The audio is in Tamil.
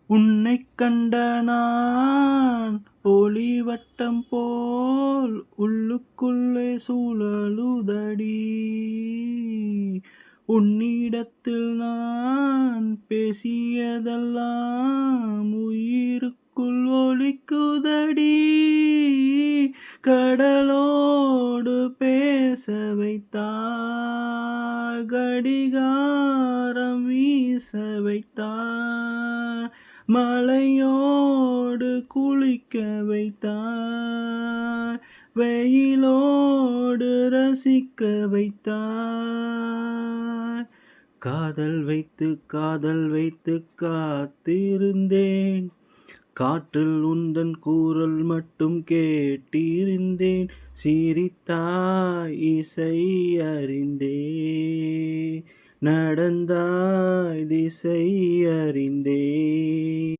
உன்னைக் கண்ட நான் ஒளிவட்டம் போல் உள்ளுக்குள்ளே சுழலுதடி. உன்னிடத்தில் நான் பேசியதெல்லாம் உயிருக்குள் ஒலிக்குதடி. கடலோடு பேச வைத்தாய், கடிகாரம் வீச வைத்தாய், மலையோடு குளிக்க வைத்தாய், வெயிலோடு ரசிக்க வைத்தாய். காதல் வைத்து காத்திருந்தேன், காற்றில் உந்தன் குரல் மட்டும் கேட்டிருந்தேன். சிரித்தாய் இசை அறிந்தேன், நடந்தாய் திசை அறிந்தேன்.